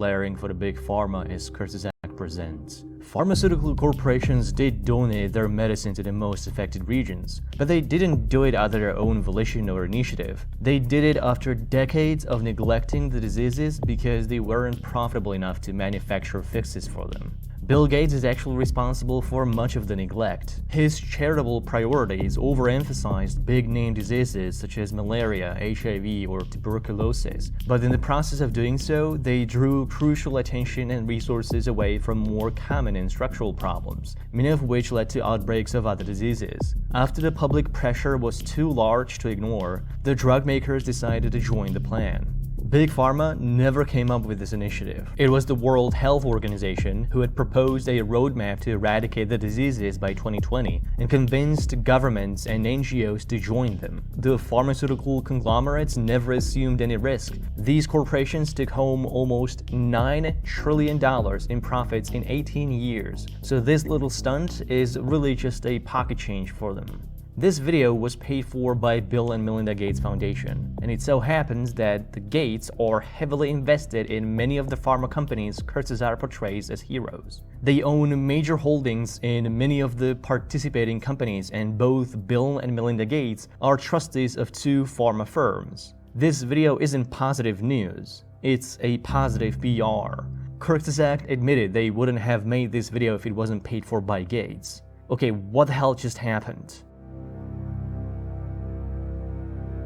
Blaring for the big pharma is Kurzgesagt presents. Pharmaceutical corporations did donate their medicine to the most affected regions, but they didn't do it out of their own volition or initiative. They did it after decades of neglecting the diseases because they weren't profitable enough to manufacture fixes for them. Bill Gates is actually responsible for much of the neglect. His charitable priorities overemphasized big-name diseases such as malaria, HIV, or tuberculosis, but in the process of doing so, they drew crucial attention and resources away from more common and structural problems, many of which led to outbreaks of other diseases. After the public pressure was too large to ignore, the drug makers decided to join the plan. Big Pharma never came up with this initiative. It was the World Health Organization who had proposed a roadmap to eradicate the diseases by 2020 and convinced governments and NGOs to join them. The pharmaceutical conglomerates never assumed any risk. These corporations took home almost $9 trillion in profits in 18 years, so this little stunt is really just a pocket change for them. This video was paid for by Bill and Melinda Gates Foundation, and it so happens that the Gates are heavily invested in many of the pharma companies Kurzgesagt portrays as heroes. They own major holdings in many of the participating companies, and both Bill and Melinda Gates are trustees of two pharma firms. This video isn't positive news, it's a positive PR. Kurzgesagt admitted they wouldn't have made this video if it wasn't paid for by Gates. Okay, what the hell just happened?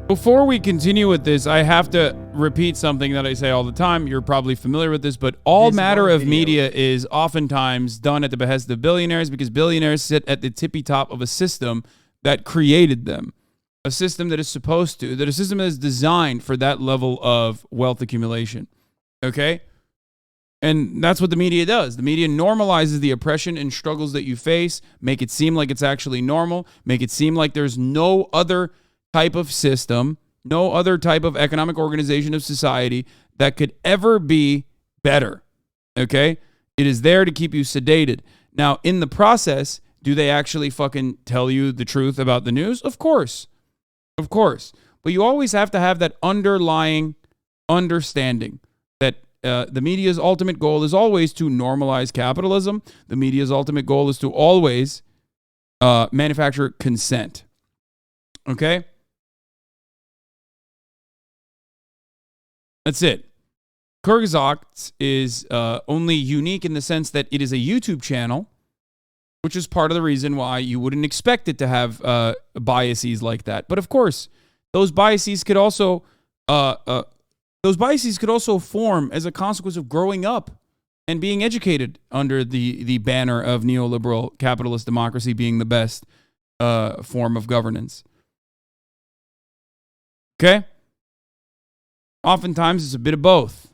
Before we continue with this, I have to repeat something that I say all the time. You're probably familiar with this, but all matter of media is oftentimes done at the behest of billionaires because billionaires sit at the tippy top of a system that created them. A system that is supposed to, that a system that is designed for that level of wealth accumulation. Okay? And that's what the media does. The media normalizes the oppression and struggles that you face, make it seem like it's actually normal, make it seem like there's no other type of system, no other type of economic organization of society that could ever be better, okay? It is there to keep you sedated. Now, in the process, do they actually fucking tell you the truth about the news? Of course. Of course. But you always have to have that underlying understanding that the media's ultimate goal is always to normalize capitalism. The media's ultimate goal is to always manufacture consent, okay? That's it. Kurzgesagt is only unique in the sense that it is a YouTube channel, which is part of the reason why you wouldn't expect it to have biases like that. But of course, those biases could also form as a consequence of growing up and being educated under the banner of neoliberal capitalist democracy being the best form of governance. Okay? Oftentimes, it's a bit of both.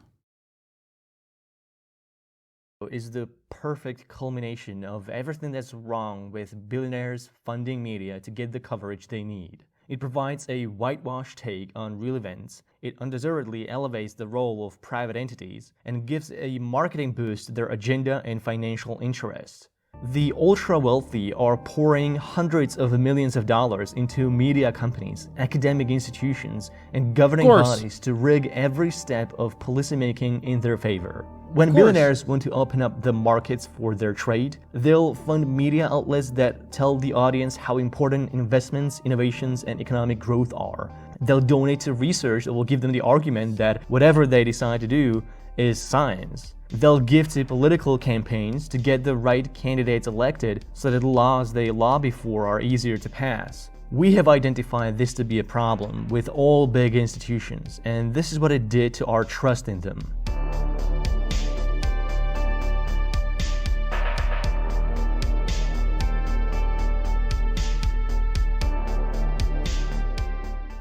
Is the perfect culmination of everything that's wrong with billionaires funding media to get the coverage they need. It provides a whitewashed take on real events, it undeservedly elevates the role of private entities, and gives a marketing boost to their agenda and financial interests. The ultra-wealthy are pouring hundreds of millions of dollars into media companies, academic institutions, and governing bodies to rig every step of policymaking in their favor. When billionaires want to open up the markets for their trade, they'll fund media outlets that tell the audience how important investments, innovations, and economic growth are. They'll donate to research that will give them the argument that whatever they decide to do is science. They'll give to political campaigns to get the right candidates elected so that the laws they lobby for are easier to pass. We have identified this to be a problem with all big institutions, and this is what it did to our trust in them.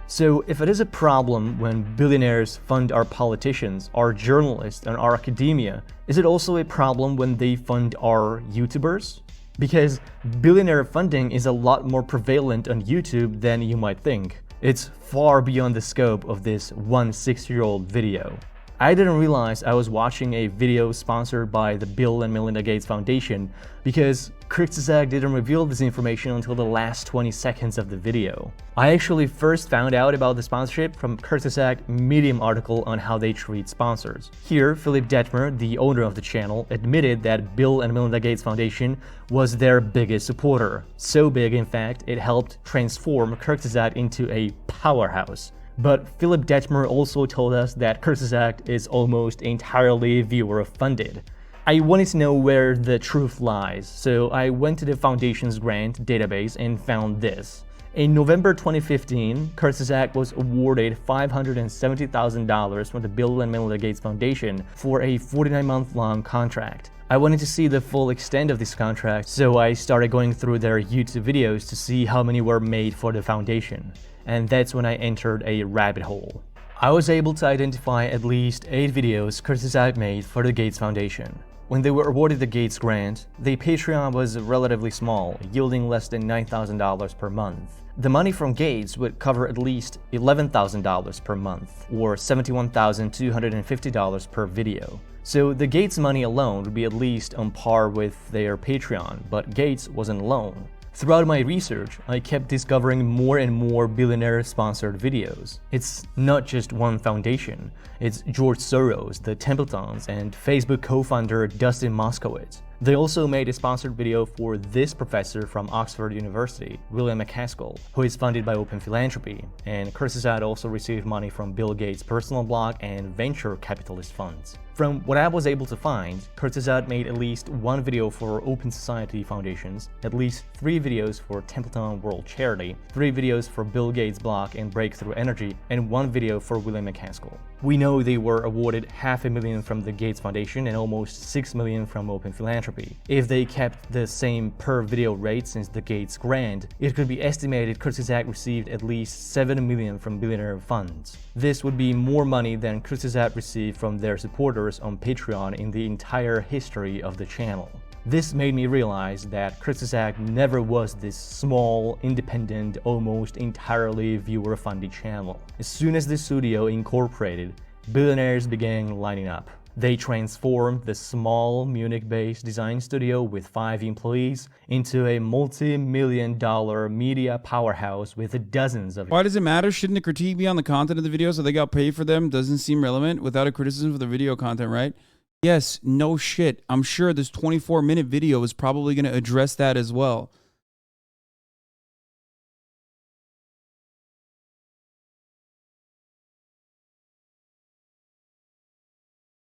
So if it is a problem when billionaires fund our politicians, our journalists, and our academia, is it also a problem when they fund our YouTubers? Because billionaire funding is a lot more prevalent on YouTube than you might think. It's far beyond the scope of this 6-year-old video. I didn't realize I was watching a video sponsored by the Bill and Melinda Gates Foundation because Kurzgesagt didn't reveal this information until the last 20 seconds of the video. I actually first found out about the sponsorship from Kurzgesagt Medium article on how they treat sponsors. Here, Philip Detmer, the owner of the channel, admitted that Bill and Melinda Gates Foundation was their biggest supporter. So big, in fact, it helped transform Kurzgesagt into a powerhouse. But Philip Detmer also told us that Kurzgesagt is almost entirely viewer-funded. I wanted to know where the truth lies, so I went to the foundation's grant database and found this. In November 2015, Kurzgesagt was awarded $570,000 from the Bill and Melinda Gates Foundation for a 49-month-long contract. I wanted to see the full extent of this contract, so I started going through their YouTube videos to see how many were made for the foundation. And that's when I entered a rabbit hole. I was able to identify at least 8 videos Kurzgesagt made for the Gates Foundation. When they were awarded the Gates grant, the Patreon was relatively small, yielding less than $9,000 per month. The money from Gates would cover at least $11,000 per month, or $71,250 per video. So the Gates money alone would be at least on par with their Patreon, but Gates wasn't alone. Throughout my research, I kept discovering more and more billionaire-sponsored videos. It's not just one foundation. It's George Soros, the Templetons, and Facebook co-founder Dustin Moskovitz. They also made a sponsored video for this professor from Oxford University, William MacAskill, who is funded by Open Philanthropy, and Kurzgesagt also received money from Bill Gates' personal blog and venture capitalist funds. From what I was able to find, Kurzgesagt made at least 1 video for Open Society Foundations, at least 3 videos for Templeton World Charity, 3 videos for Bill Gates' blog and Breakthrough Energy, and 1 video for William MacAskill. We know they were awarded $500,000 from the Gates Foundation and almost $6 million from Open Philanthropy. If they kept the same per video rate since the Gates grant, it could be estimated Kurzgesagt received at least $7 million from billionaire funds. This would be more money than Kurzgesagt received from their supporters on Patreon in the entire history of the channel. This made me realize that Kurzgesagt never was this small, independent, almost entirely viewer-funded channel. As soon as the studio incorporated, billionaires began lining up. They transformed the small Munich-based design studio with 5 employees into a multi-million-dollar media powerhouse with dozens of... Why does it matter? Shouldn't the critique be on the content of the video so they got paid for them? Doesn't seem relevant without a criticism for the video content, right? Yes, no shit. I'm sure this 24-minute video is probably going to address that as well.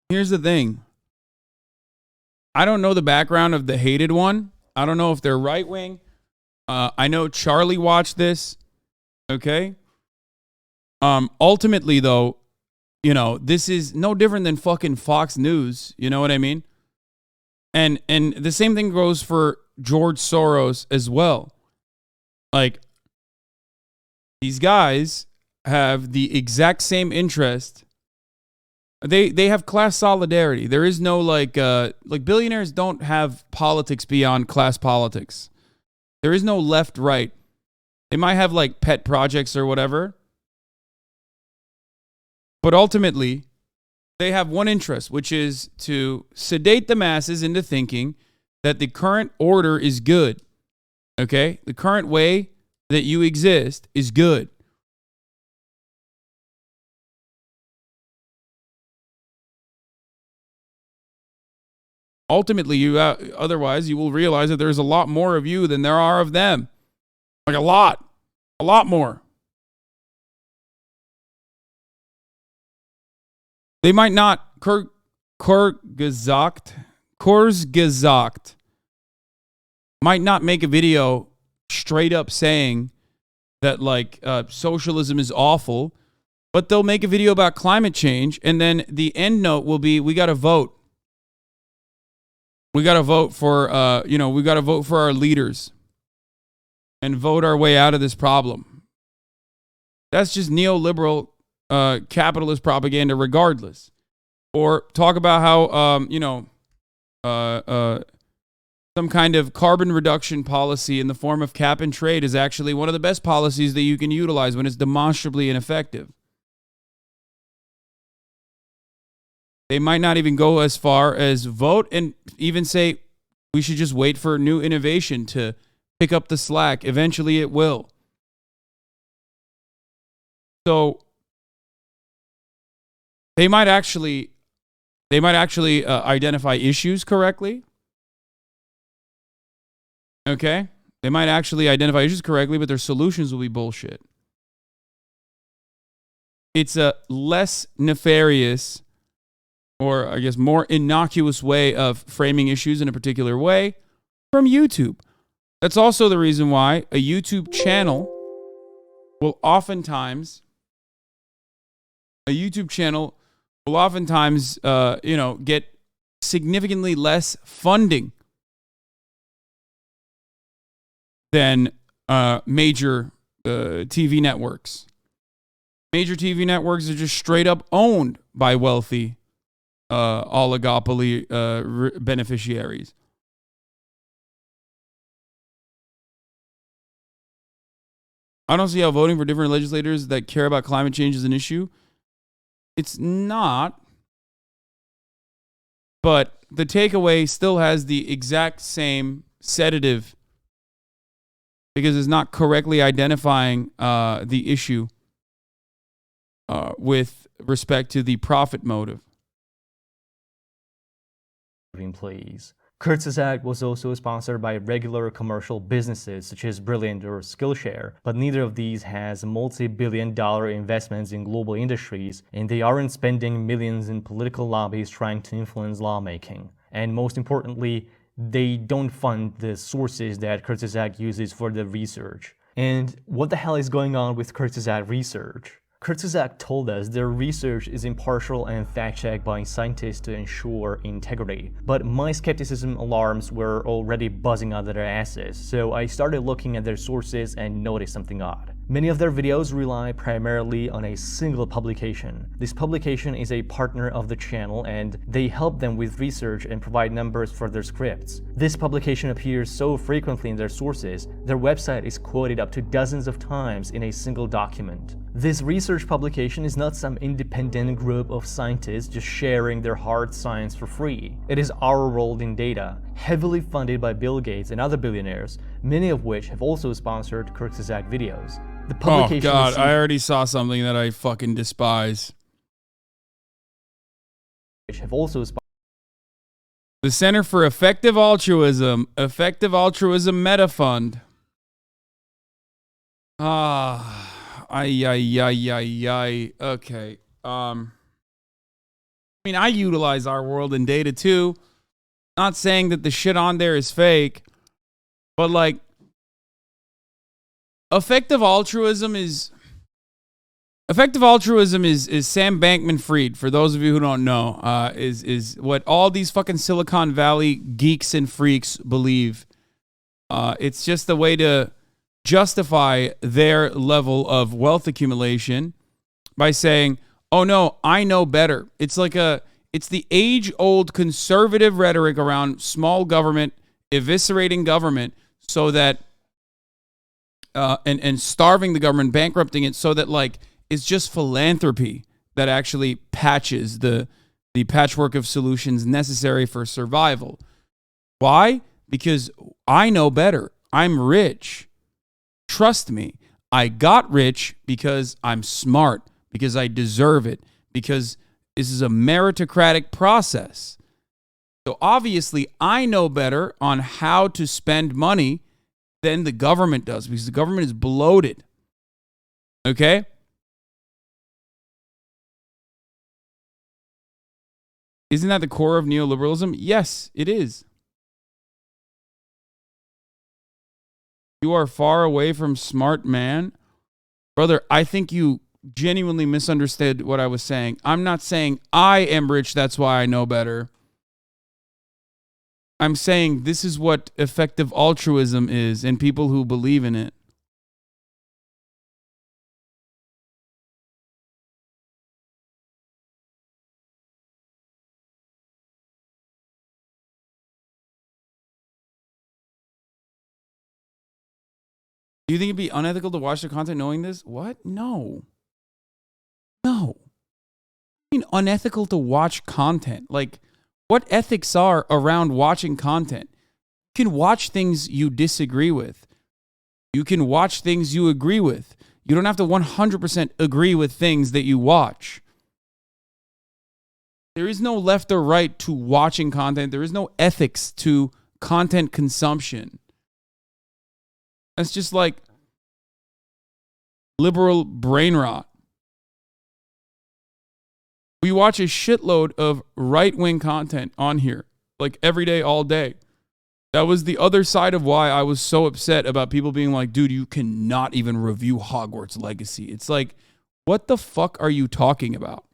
Here's the thing. I don't know the background of the hated one. I don't know if they're right-wing. I know Charlie watched this. Okay? Ultimately, though, you know, this is no different than fucking Fox News. You know what I mean? And the same thing goes for George Soros as well. Like, these guys have the exact same interest. They have class solidarity. There is no like billionaires don't have politics beyond class politics. There is no left right. They might have like pet projects or whatever. But ultimately, they have one interest, which is to sedate the masses into thinking that the current order is good. Okay? The current way that you exist is good. Ultimately, otherwise, you will realize that there's a lot more of you than there are of them. Like a lot more. They might not, Kurzgesagt might not make a video straight up saying that like socialism is awful, but they'll make a video about climate change, and then the end note will be, we got to vote. We got to vote for, we got to vote for our leaders and vote our way out of this problem. That's just neoliberal capitalist propaganda regardless. Or talk about how, some kind of carbon reduction policy in the form of cap and trade is actually one of the best policies that you can utilize when it's demonstrably ineffective. They might not even go as far as vote and even say We should just wait for new innovation to pick up the slack. Eventually it will. So they might actually identify issues correctly. Okay? They might actually identify issues correctly, but their solutions will be bullshit. It's a less nefarious, or I guess more innocuous way of framing issues in a particular way from YouTube. That's also the reason why a YouTube channel will oftentimes get significantly less funding than major TV networks. Major TV networks are just straight up owned by wealthy oligopoly beneficiaries. I don't see how voting for different legislators that care about climate change is an issue. It's not. But the takeaway still has the exact same sedative because it's not correctly identifying the issue with respect to the profit motive. Please. Kurzgesagt was also sponsored by regular commercial businesses such as Brilliant or Skillshare, but neither of these has multi-billion-dollar investments in global industries, and they aren't spending millions in political lobbies trying to influence lawmaking. And most importantly, they don't fund the sources that Kurzgesagt uses for the research. And what the hell is going on with Kurzgesagt research? Kurzgesagt told us their research is impartial and fact-checked by scientists to ensure integrity. But my skepticism alarms were already buzzing out of their asses, so I started looking at their sources and noticed something odd. Many of their videos rely primarily on a single publication. This publication is a partner of the channel and they help them with research and provide numbers for their scripts. This publication appears so frequently in their sources, their website is quoted up to dozens of times in a single document. This research publication is not some independent group of scientists just sharing their hard science for free. It is our rolled in data, heavily funded by Bill Gates and other billionaires, many of which have also sponsored Kurzgesagt videos. The publication I already saw something that I fucking despise. Which have also the Center for Effective Altruism Meta Fund. Okay. I utilize our world in data too. Not saying that the shit on there is fake, but like, effective altruism is Sam Bankman-Fried. For those of you who don't know, is what all these fucking Silicon Valley geeks and freaks believe. It's just the way to justify their level of wealth accumulation by saying, "Oh no, I know better." It's the age-old conservative rhetoric around small government, eviscerating government, so that and starving the government, bankrupting it, so that like it's just philanthropy that actually patches the patchwork of solutions necessary for survival. Why? Because I know better. I'm rich. Trust me. I got rich because I'm smart, because I deserve it, because this is a meritocratic process. So obviously I know better on how to spend money than the government does, because the government is bloated. Okay? Isn't that the core of neoliberalism? Yes, it is. You are far away from smart man. Brother, I think you genuinely misunderstood what I was saying. I'm not saying I am rich, that's why I know better. I'm saying this is what effective altruism is, and people who believe in it. Do you think it'd be unethical to watch the content knowing this? What? No. No. I mean, unethical to watch content. Like, what ethics are around watching content? You can watch things you disagree with. You can watch things you agree with. You don't have to 100% agree with things that you watch. There is no left or right to watching content. There is no ethics to content consumption. That's just like liberal brain rot. We watch a shitload of right-wing content on here, like every day, all day. That was the other side of why I was so upset about people being like, dude, you cannot even review Hogwarts Legacy. It's like, what the fuck are you talking about?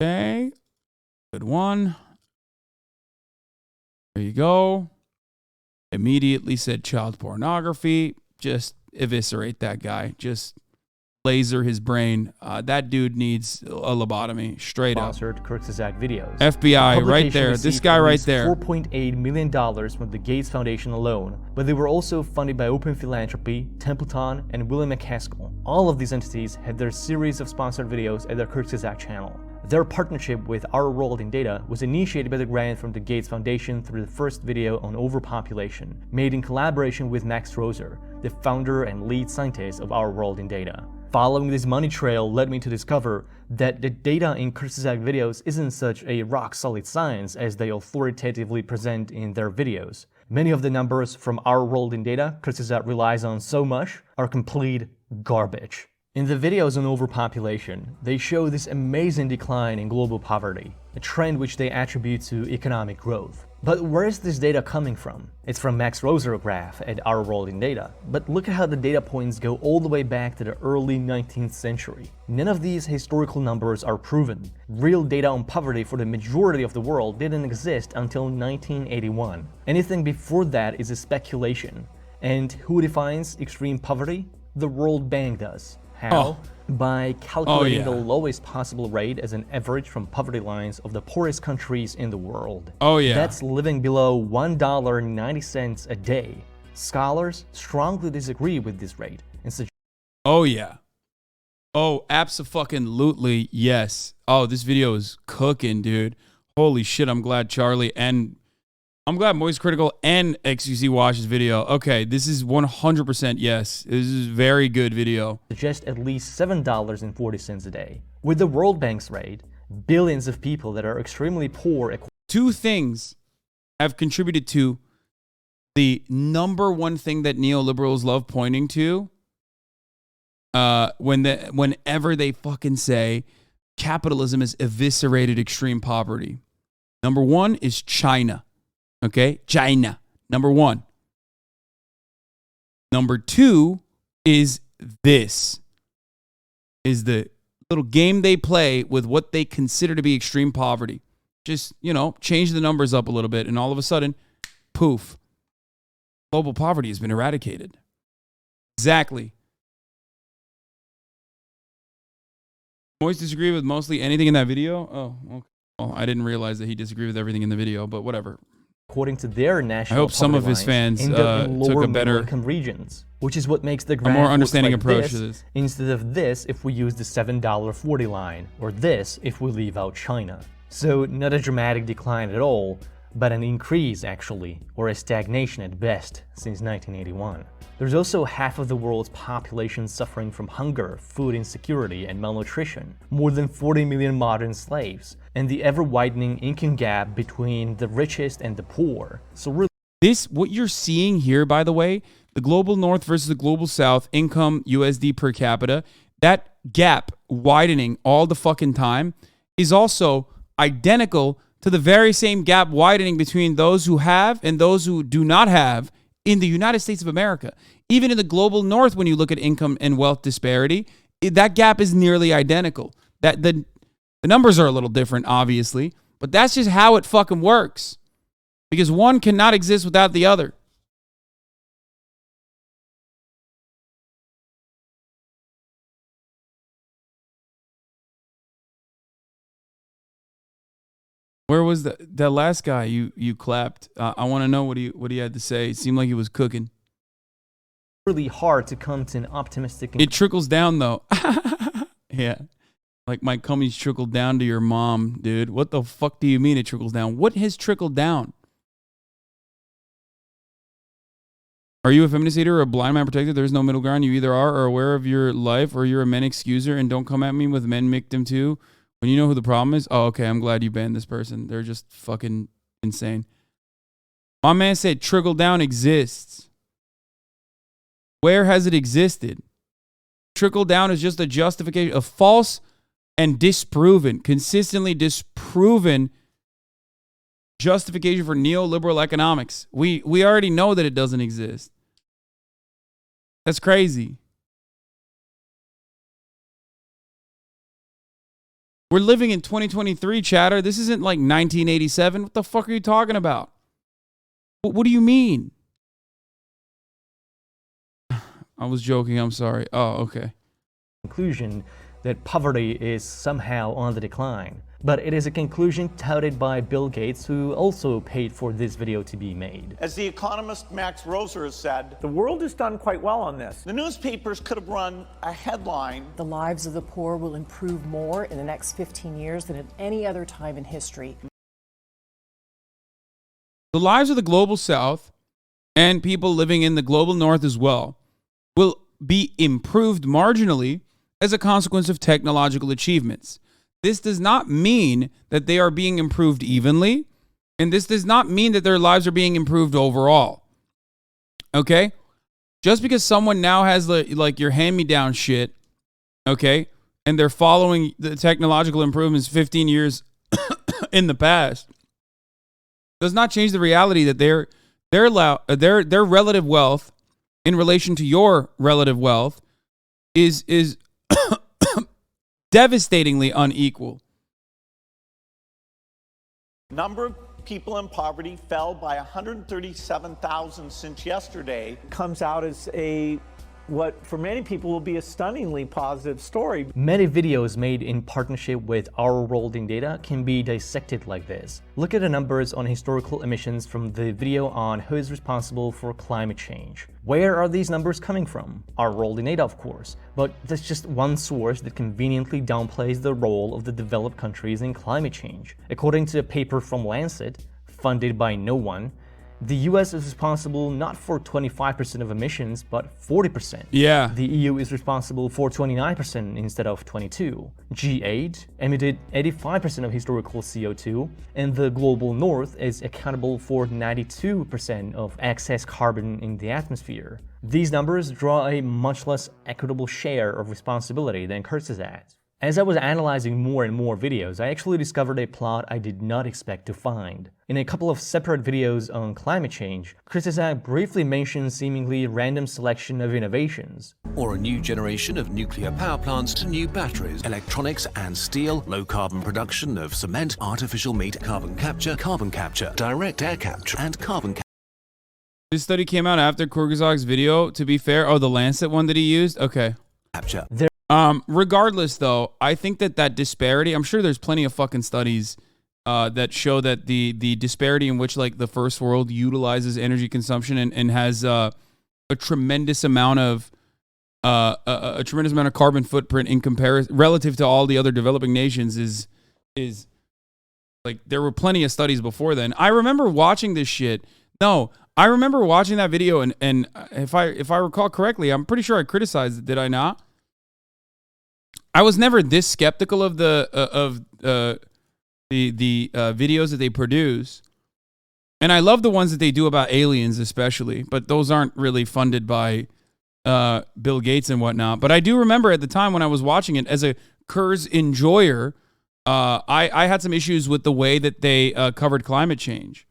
Okay. Good one. There you go. Immediately said child pornography. Just eviscerate that guy. Just laser his brain. That dude needs a lobotomy, straight up. Sponsored Kurzgesagt videos. FBI, right there. This guy right there. $4.8 million from the Gates Foundation alone, but they were also funded by Open Philanthropy, Templeton, and William McCaskill. All of these entities had their series of sponsored videos at their Kurzgesagt channel. Their partnership with Our World in Data was initiated by the grant from the Gates Foundation through the first video on overpopulation, made in collaboration with Max Roser, the founder and lead scientist of Our World in Data. Following this money trail led me to discover that the data in Kurzgesagt videos isn't such a rock-solid science as they authoritatively present in their videos. Many of the numbers from Our World in Data Kurzgesagt relies on so much are complete garbage. In the videos on overpopulation, they show this amazing decline in global poverty, a trend which they attribute to economic growth. But where is this data coming from? It's from Max Roser graph at Our World in Data. But look at how the data points go all the way back to the early 19th century. None of these historical numbers are proven. Real data on poverty for the majority of the world didn't exist until 1981. Anything before that is a speculation. And who defines extreme poverty? The World Bank does. How? By calculating the lowest possible rate as an average from poverty lines of the poorest countries in the world. That's living below $1.90 a day. Scholars strongly disagree with this rate and suggest abso-fucking-lutely, yes. This video is cooking, dude. Holy shit, I'm glad Charlie and I'm glad Moist Critical and XUC watched this video. Okay, this is 100% yes. This is a very good video. Suggest at least $7.40 a day. With the World Bank's rate, billions of people that are extremely poor. Two things have contributed to the number one thing that neoliberals love pointing to whenever they fucking say capitalism has eviscerated extreme poverty. Number one is China. Okay, China, number one. Number two is this. Is the little game they play with what they consider to be extreme poverty. Just, change the numbers up a little bit and all of a sudden, poof, global poverty has been eradicated. Exactly. Moist disagree with mostly anything in that video? Oh, okay. Well, I didn't realize that he disagreed with everything in the video, but whatever. According to their national I hope some of his fans in took a better income regions, which is what makes the graph more understanding like approach to this. Instead of this if we use the $7.40 line, or this if we leave out China. So not a dramatic decline at all, but an increase actually, or a stagnation at best since 1981. There's also half of the world's population suffering from hunger, food insecurity, and malnutrition, more than 40 million modern slaves, and the ever-widening income gap between the richest and the poor. So really, what you're seeing here, by the way, the global north versus the global south, income USD per capita, that gap widening all the fucking time is also identical to the very same gap widening between those who have and those who do not have in the United States of America. Even in the global north, when you look at income and wealth disparity, that gap is nearly identical. The numbers are a little different, obviously, but that's just how it fucking works. Because one cannot exist without the other. Where was the last guy you clapped? I want to know what he had to say. It seemed like he was cooking. Really hard to come to an optimistic. It trickles down though. Yeah. Like my cummies trickled down to your mom, dude. What the fuck do you mean it trickles down? What has trickled down? Are you a feminist hater or a blind man protector? There's no middle ground. You either are or aware of your life or you're a men excuser, and don't come at me with men victim too. When you know who the problem is. Oh, okay. I'm glad you banned this person. They're just fucking insane. My man said trickle down exists. Where has it existed? Trickle down is just a justification, a false and disproven, consistently disproven justification for neoliberal economics. We already know that it doesn't exist. That's crazy. We're living in 2023, chatter. This isn't like 1987. What the fuck are you talking about? What do you mean? I was joking. I'm sorry. Oh, okay. Conclusion that poverty is somehow on the decline. But it is a conclusion touted by Bill Gates, who also paid for this video to be made. As the economist Max Roser has said, the world has done quite well on this. The newspapers could have run a headline. The lives of the poor will improve more in the next 15 years than at any other time in history. The lives of the global south and people living in the global north as well will be improved marginally as a consequence of technological achievements. This does not mean that they are being improved evenly, and this does not mean that their lives are being improved overall. Okay? Just because someone now has like your hand-me-down shit, okay, and they're following the technological improvements 15 years in the past, does not change the reality that their relative wealth in relation to your relative wealth is devastatingly unequal. Number of people in poverty fell by 137,000 since yesterday. Comes out as what for many people will be a stunningly positive story. Many videos made in partnership with Our World in Data can be dissected like this. Look at the numbers on historical emissions from the video on who is responsible for climate change. Where are these numbers coming from? Our World in Data, of course, but that's just one source that conveniently downplays the role of the developed countries in climate change. According to a paper from Lancet, funded by no one, the US is responsible not for 25% of emissions, but 40%. Yeah. The EU is responsible for 29% instead of 22%. G8 emitted 85% of historical CO2, and the global north is accountable for 92% of excess carbon in the atmosphere. These numbers draw a much less equitable share of responsibility than Kurzgesagt. As I was analyzing more and more videos, I actually discovered a plot I did not expect to find. In a couple of separate videos on climate change, Kurzgesagt briefly mentions seemingly random selection of innovations. Or a new generation of nuclear power plants to new batteries, electronics and steel, low carbon production of cement, artificial meat, carbon capture, direct air capture, and carbon capture. This study came out after Kurzgesagt's video, to be fair. Oh, the Lancet one that he used? Okay. Capture. Regardless, though, I think that disparity, I'm sure there's plenty of fucking studies that show that the disparity in which like the first world utilizes energy consumption and has a tremendous amount of carbon footprint in comparison relative to all the other developing nations is like there were plenty of studies before then. I remember watching this shit. No, I remember watching that video and if I recall correctly, I'm pretty sure I criticized it. Did I not? I was never this skeptical of the videos that they produce, and I love the ones that they do about aliens, especially. But those aren't really funded by Bill Gates and whatnot. But I do remember at the time when I was watching it as a Kurz enjoyer, I had some issues with the way that they covered climate change.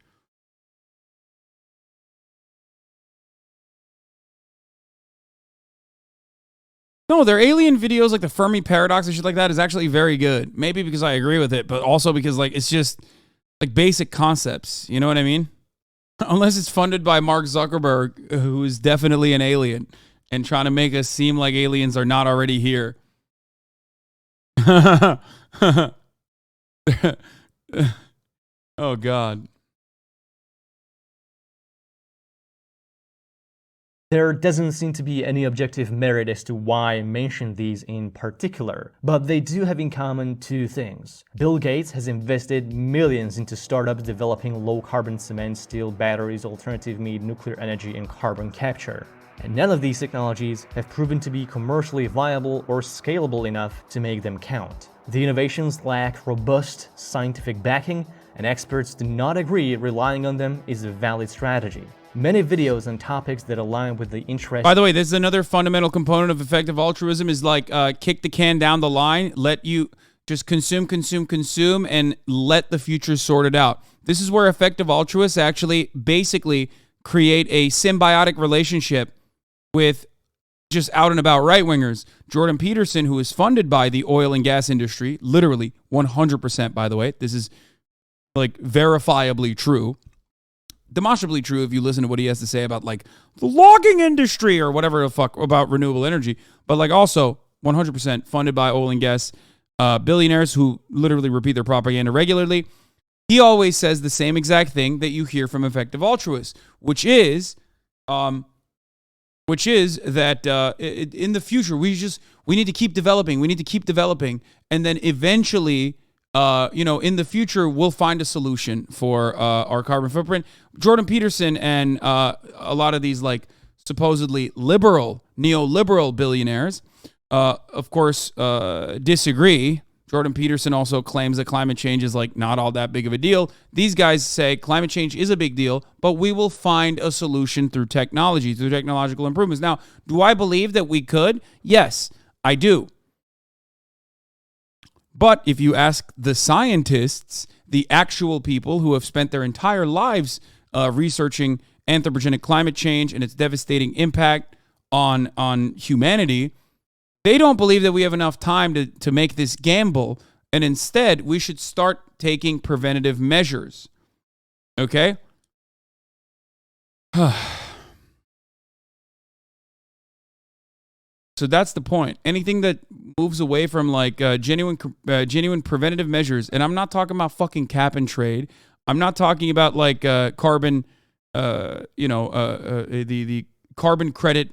No, their alien videos, like the Fermi paradox and shit like that, is actually very good. Maybe because I agree with it, but also because like it's just like basic concepts. You know what I mean? Unless it's funded by Mark Zuckerberg, who is definitely an alien and trying to make us seem like aliens are not already here. Oh God. There doesn't seem to be any objective merit as to why I mention these in particular, but they do have in common two things. Bill Gates has invested millions into startups developing low-carbon cement, steel, batteries, alternative meat, nuclear energy, and carbon capture. And none of these technologies have proven to be commercially viable or scalable enough to make them count. The innovations lack robust scientific backing, and experts do not agree relying on them is a valid strategy. Many videos on topics that align with the interest. By the way, this is another fundamental component of effective altruism is like kick the can down the line, let you just consume, and let the future sort it out. This is where effective altruists actually basically create a symbiotic relationship with just out and about right-wingers. Jordan Peterson, who is funded by the oil and gas industry, literally 100%, by the way, this is like verifiably true. Demonstrably true if you listen to what he has to say about like the logging industry or whatever the fuck about renewable energy, but like also 100% funded by oil and gas billionaires who literally repeat their propaganda regularly. He always says the same exact thing that you hear from effective altruists, which is that in the future we need to keep developing, and then eventually. In the future, we'll find a solution for our carbon footprint. Jordan Peterson and a lot of these like supposedly neoliberal billionaires, of course, disagree. Jordan Peterson also claims that climate change is like not all that big of a deal. These guys say climate change is a big deal, but we will find a solution through technology, through technological improvements. Now, do I believe that we could? Yes, I do. But if you ask the scientists, the actual people who have spent their entire lives researching anthropogenic climate change and its devastating impact on humanity, they don't believe that we have enough time to make this gamble, and instead we should start taking preventative measures. Okay? So that's the point. Anything that moves away from like genuine preventative measures, and I'm not talking about fucking cap and trade. I'm not talking about like carbon, the carbon credit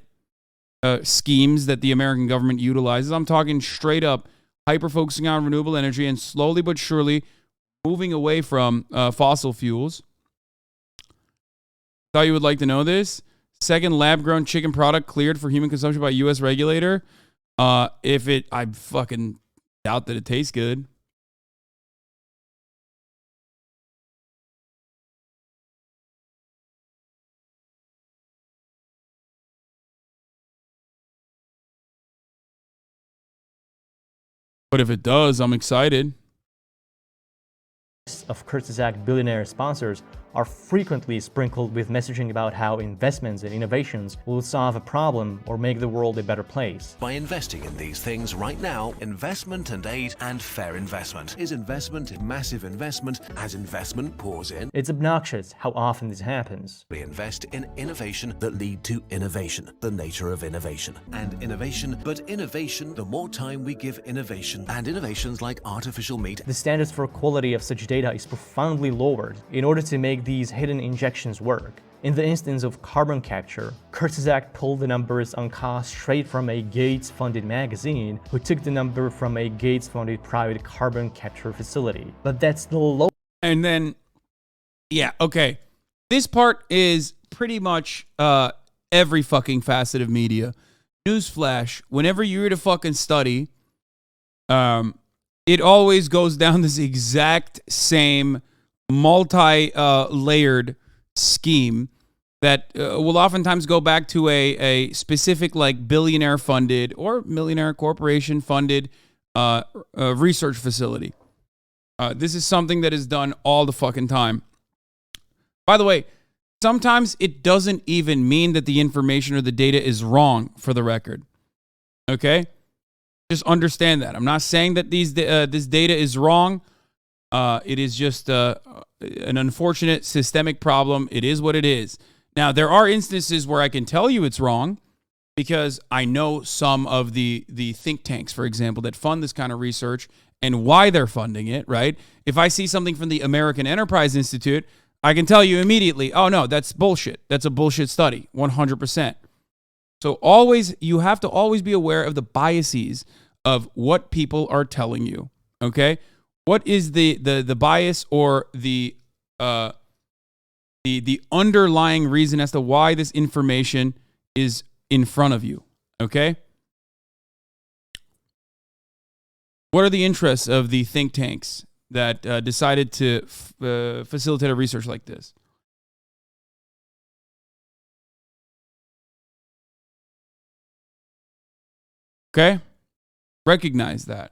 schemes that the American government utilizes. I'm talking straight up hyper focusing on renewable energy and slowly but surely moving away from fossil fuels. Thought you would like to know this. Second lab-grown chicken product cleared for human consumption by U.S. regulator. I fucking doubt that it tastes good. But if it does, I'm excited. Of Kurzgesagt billionaire sponsors are frequently sprinkled with messaging about how investments and innovations will solve a problem or make the world a better place. By investing in these things right now, investment and aid and fair investment. Is investment massive investment as investment pours in? It's obnoxious how often this happens. We invest in innovation that lead to innovation, the nature of innovation. And innovation, the more time we give innovation, and innovations like artificial meat. The standards for quality of such data is profoundly lowered in order to make these hidden injections work. In the instance of carbon capture, Kurzgesagt pulled the numbers on cost straight from a Gates-funded magazine, who took the number from a Gates-funded private carbon capture facility. But that's the low. And then, yeah, okay. This part is pretty much every fucking facet of media. Newsflash, whenever you're at a fucking study, it always goes down this exact same multi-layered scheme that will oftentimes go back to a specific like billionaire funded or millionaire corporation funded research facility. This is something that is done all the fucking time. By the way, sometimes it doesn't even mean that the information or the data is wrong, for the record. Okay? Just understand that. I'm not saying that this data is wrong. It is just an unfortunate systemic problem. It is what it is. Now, there are instances where I can tell you it's wrong because I know some of the think tanks, for example, that fund this kind of research and why they're funding it, right? If I see something from the American Enterprise Institute, I can tell you immediately, oh, no, that's bullshit. That's a bullshit study, 100%. So always, you have to always be aware of the biases of what people are telling you. Okay, what is the bias or the underlying reason as to why this information is in front of you? Okay, what are the interests of the think tanks that decided to facilitate a research like this? Okay, recognize that.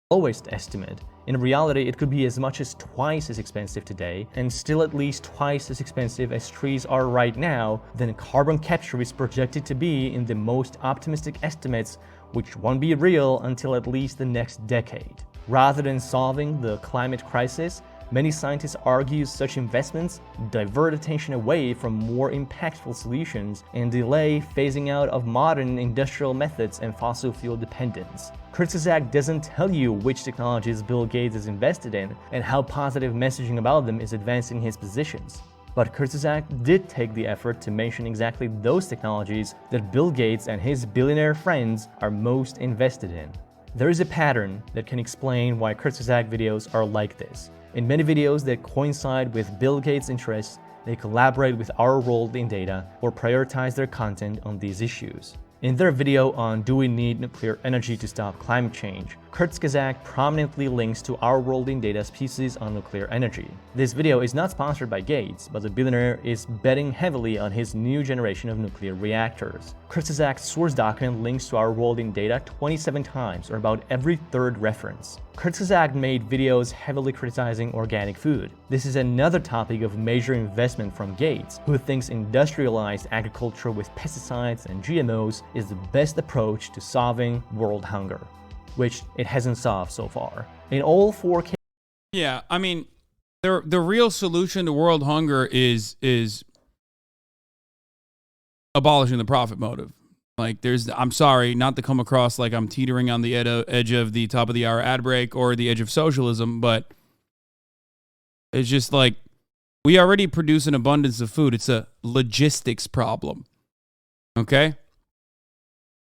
Lowest estimate. In reality, it could be as much as twice as expensive today, and still at least twice as expensive as trees are right now, then carbon capture is projected to be in the most optimistic estimates, which won't be real until at least the next decade. Rather than solving the climate crisis, many scientists argue such investments divert attention away from more impactful solutions and delay phasing out of modern industrial methods and fossil fuel dependence. Kurzgesagt doesn't tell you which technologies Bill Gates is invested in and how positive messaging about them is advancing his positions. But Kurzgesagt did take the effort to mention exactly those technologies that Bill Gates and his billionaire friends are most invested in. There is a pattern that can explain why Kurzgesagt videos are like this. In many videos that coincide with Bill Gates' interests, they collaborate with our world in data or prioritize their content on these issues. In their video on Do We Need Nuclear Energy to Stop Climate Change, Kurzgesagt prominently links to Our World in Data's pieces on nuclear energy. This video is not sponsored by Gates, but the billionaire is betting heavily on his new generation of nuclear reactors. Kurzgesagt's source document links to Our World in Data 27 times, or about every third reference. Kurzgesagt made videos heavily criticizing organic food. This is another topic of major investment from Gates, who thinks industrialized agriculture with pesticides and GMOs is the best approach to solving world hunger, which it hasn't solved so far. In all four cases, Yeah, I mean, the real solution to world hunger is abolishing the profit motive. Like, I'm sorry not to come across like I'm teetering on the edge of the top of the hour ad break or the edge of socialism, but it's just like, we already produce an abundance of food. It's a logistics problem. Okay?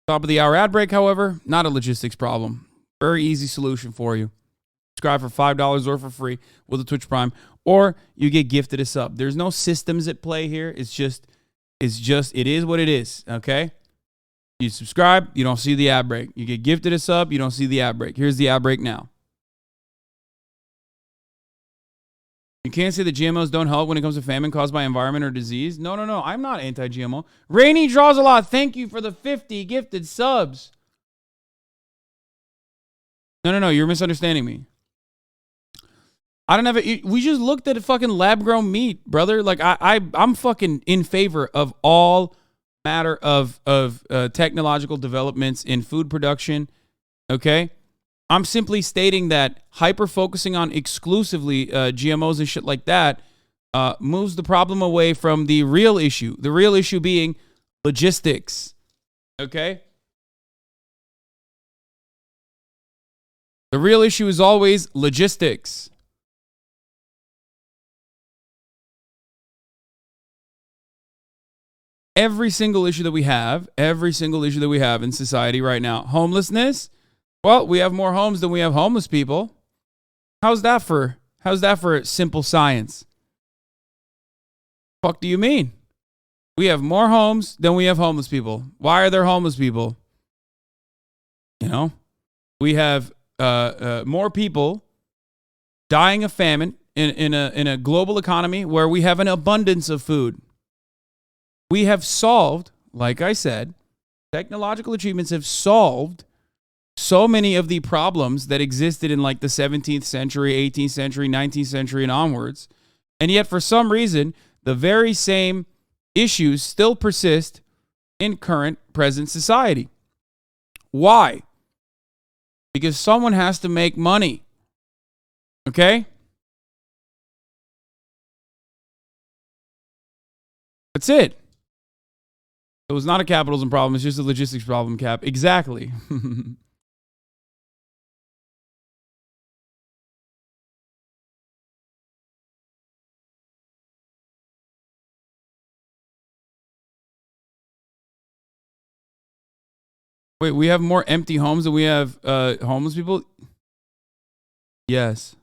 Top of the hour ad break, however, not a logistics problem. Very easy solution for you. Subscribe for $5 or for free with a Twitch Prime, or you get gifted a sub. There's no systems at play here. It is what it is. Okay? You subscribe, you don't see the ad break. You get gifted a sub, you don't see the ad break. Here's the ad break now. You can't say that GMOs don't help when it comes to famine caused by environment or disease. No. I'm not anti-GMO. Rainy Draws a Lot. Thank you for the 50 gifted subs. No. You're misunderstanding me. I don't have it. We just looked at a fucking lab-grown meat, brother. Like, I'm fucking in favor of all matter of technological developments in food production. Okay? I'm simply stating that hyper-focusing on exclusively GMOs and shit like that moves the problem away from the real issue. The real issue being logistics. Okay? The real issue is always logistics. Every single issue that we have in society right now, homelessness. Well, we have more homes than we have homeless people. How's that for simple science? Fuck do you mean? We have more homes than we have homeless people. Why are there homeless people? You know, we have more people dying of famine in a global economy where we have an abundance of food. We have solved, like I said, technological achievements have solved so many of the problems that existed in like the 17th century, 18th century, 19th century, and onwards. And yet, for some reason, the very same issues still persist in current, present society. Why? Because someone has to make money. Okay? That's it. It was not a capitalism problem. It's just a logistics problem, Cap. Exactly. Wait, we have more empty homes than we have homeless people? Yes.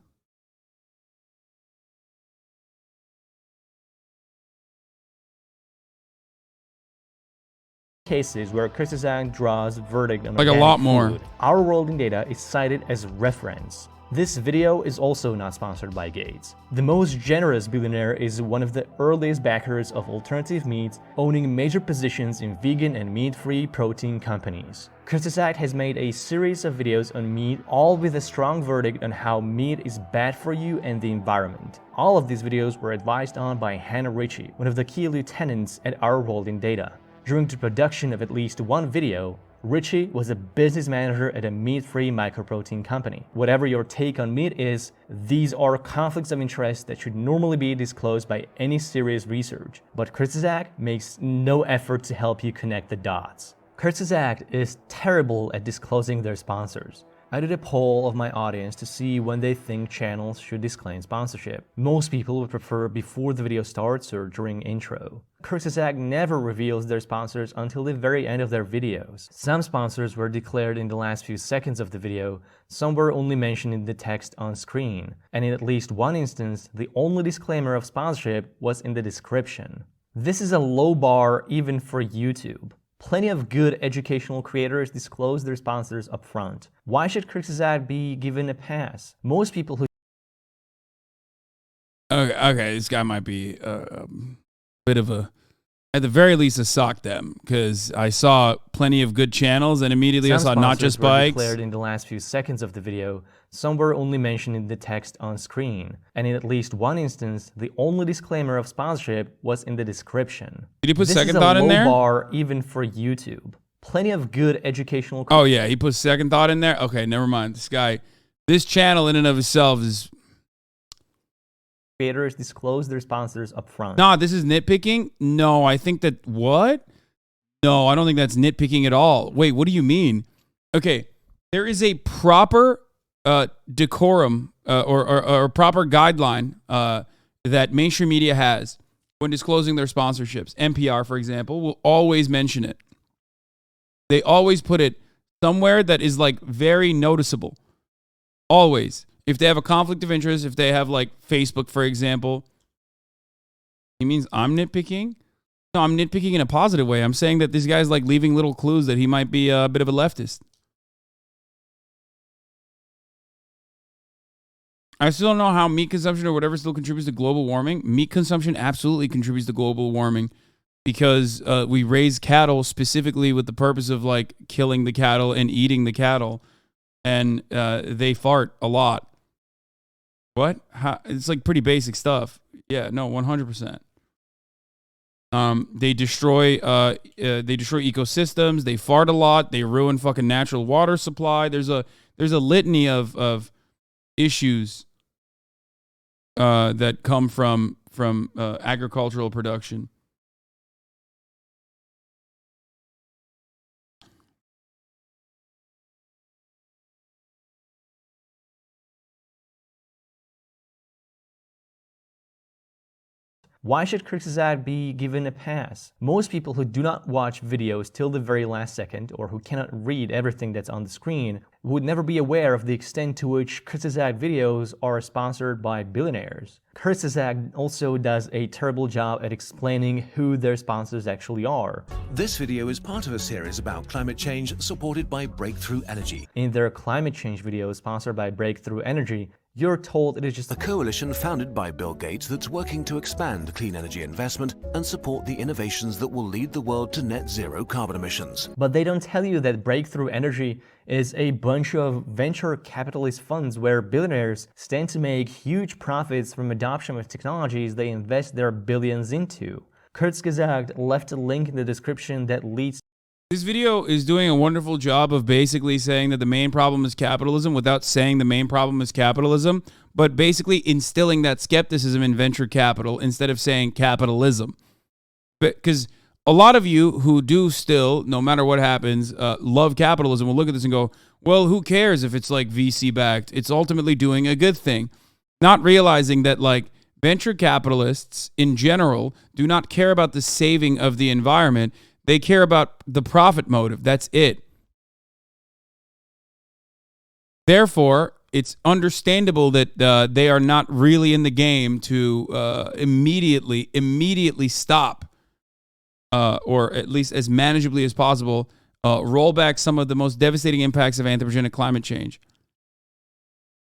Cases where Kurzgesagt draws verdict on Like a organic lot more. food. Our world in data is cited as reference. This video is also not sponsored by Gates. The most generous billionaire is one of the earliest backers of alternative meats, owning major positions in vegan and meat-free protein companies. Kurzgesagt has made a series of videos on meat, all with a strong verdict on how meat is bad for you and the environment. All of these videos were advised on by Hannah Ritchie, one of the key lieutenants at Our World in Data. During the production of at least one video, Ritchie was a business manager at a meat-free microprotein company. Whatever your take on meat is, these are conflicts of interest that should normally be disclosed by any serious research. But Kurzgesagt makes no effort to help you connect the dots. Kurzgesagt is terrible at disclosing their sponsors. I did a poll of my audience to see when they think channels should disclaim sponsorship. Most people would prefer before the video starts or during intro. Kurzgesagt never reveals their sponsors until the very end of their videos. Some sponsors were declared in the last few seconds of the video, some were only mentioned in the text on screen, and in at least one instance, the only disclaimer of sponsorship was in the description. This is a low bar even for YouTube. Plenty of good educational creators disclose their sponsors up front. Why should Kurzgesagt be given a pass? Most people who... Okay, this guy might be a bit of a, at the very least, a sock them, because I saw plenty of good channels, and immediately I saw Not Just Bikes. Declared in the last few seconds of the video, some were only mentioned in the text on screen, and in at least one instance, the only disclaimer of sponsorship was in the description. Did he put second thought in there? This is a low bar even for YouTube. Plenty of good educational... Oh yeah, he put second thought in there? Okay, never mind. This guy, this channel in and of itself is... Creators disclose their sponsors up front. Nah, this is nitpicking? No, I think that... What? No, I don't think that's nitpicking at all. Wait, what do you mean? Okay, there is a proper decorum or proper guideline that mainstream media has when disclosing their sponsorships. NPR, for example, will always mention it. They always put it somewhere that is like very noticeable. Always. If they have a conflict of interest, if they have like Facebook, for example, he means I'm nitpicking? No, I'm nitpicking in a positive way. I'm saying that this guy's like leaving little clues that he might be a bit of a leftist. I still don't know how meat consumption or whatever still contributes to global warming. Meat consumption absolutely contributes to global warming because we raise cattle specifically with the purpose of like killing the cattle and eating the cattle, and they fart a lot. What? How? It's like pretty basic stuff. Yeah, no, 100%. They destroy ecosystems. They fart a lot. They ruin fucking natural water supply. There's a litany of issues that come from agricultural production. Why should Kurzgesagt be given a pass? Most people who do not watch videos till the very last second, or who cannot read everything that's on the screen, would never be aware of the extent to which Kurzgesagt videos are sponsored by billionaires. Kurzgesagt also does a terrible job at explaining who their sponsors actually are. This video is part of a series about climate change supported by Breakthrough Energy. In their climate change video sponsored by Breakthrough Energy, you're told it is just A coalition founded by Bill Gates that's working to expand clean energy investment and support the innovations that will lead the world to net zero carbon emissions. But they don't tell you that Breakthrough Energy is a bunch of venture capitalist funds where billionaires stand to make huge profits from adoption of technologies they invest their billions into. Kurzgesagt left a link in the description that leads. This video is doing a wonderful job of basically saying that the main problem is capitalism without saying the main problem is capitalism, but basically instilling that skepticism in venture capital instead of saying capitalism. Because a lot of you who do still, no matter what happens, love capitalism will look at this and go, well, who cares if it's like VC backed? It's ultimately doing a good thing. Not realizing that like venture capitalists in general do not care about the saving of the environment. They care about the profit motive. That's it. Therefore, it's understandable that they are not really in the game to immediately stop, or at least as manageably as possible, roll back some of the most devastating impacts of anthropogenic climate change.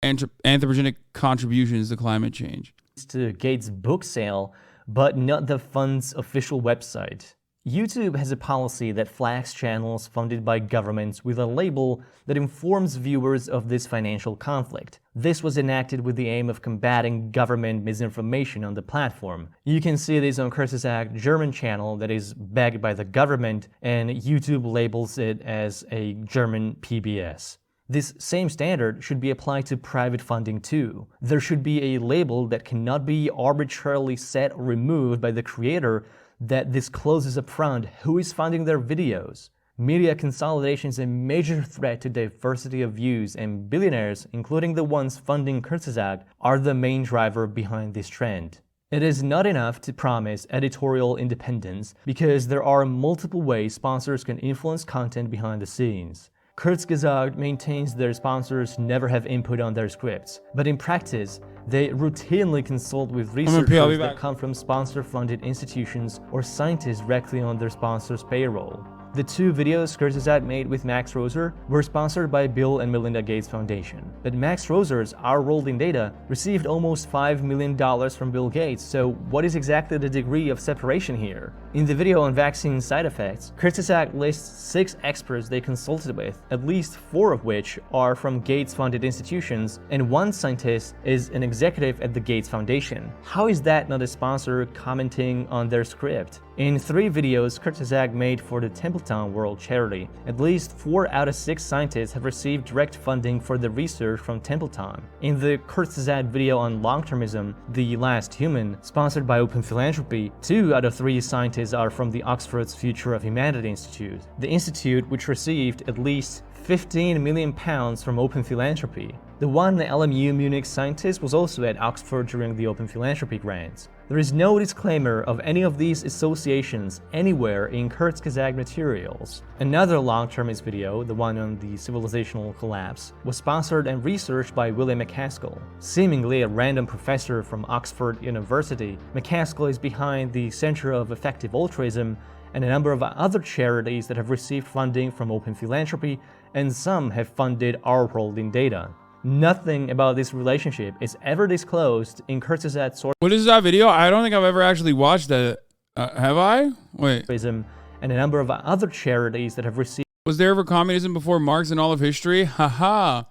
Anthropogenic contributions to climate change. To Gates' book sale, but not the fund's official website. YouTube has a policy that flags channels funded by governments with a label that informs viewers of this financial conflict. This was enacted with the aim of combating government misinformation on the platform. You can see this on Kurzgesagt German channel that is backed by the government, and YouTube labels it as a German PBS. This same standard should be applied to private funding too. There should be a label that cannot be arbitrarily set or removed by the creator that discloses upfront who is funding their videos. Media consolidation is a major threat to diversity of views, and billionaires, including the ones funding Kurzgesagt, are the main driver behind this trend. It is not enough to promise editorial independence, because there are multiple ways sponsors can influence content behind the scenes. Kurzgesagt maintains their sponsors never have input on their scripts, but in practice, they routinely consult with researchers that come from sponsor-funded institutions or scientists directly on their sponsors' payroll. The two videos Kurzgesagt made with Max Roser were sponsored by Bill and Melinda Gates Foundation. But Max Roser's Our World in Data received almost $5 million from Bill Gates, so what is exactly the degree of separation here? In the video on vaccine side effects, Kurzgesagt lists 6 experts they consulted with, at least 4 of which are from Gates-funded institutions, and 1 scientist is an executive at the Gates Foundation. How is that not a sponsor commenting on their script? In 3 videos Kurzgesagt made for the Templeton World charity, at least 4 out of 6 scientists have received direct funding for the research from Templeton. In the Kurzgesagt video on long-termism, The Last Human, sponsored by Open Philanthropy, 2 out of 3 scientists are from the Oxford's Future of Humanity Institute. The institute, which received at least £15 million from Open Philanthropy. The one LMU Munich scientist was also at Oxford during the Open Philanthropy grants. There is no disclaimer of any of these associations anywhere in Kurzgesagt materials. Another long-termist video, the one on the civilizational collapse, was sponsored and researched by William MacAskill. Seemingly a random professor from Oxford University, MacAskill is behind the Center of Effective Altruism and a number of other charities that have received funding from Open Philanthropy, and some have funded Our World in Data. Nothing about this relationship is ever disclosed in Kurzgesagt source. What is that video? I don't think I've ever actually watched that. Have I? Wait. And a number of other charities that have received. Was there ever communism before Marx in all of history? Haha.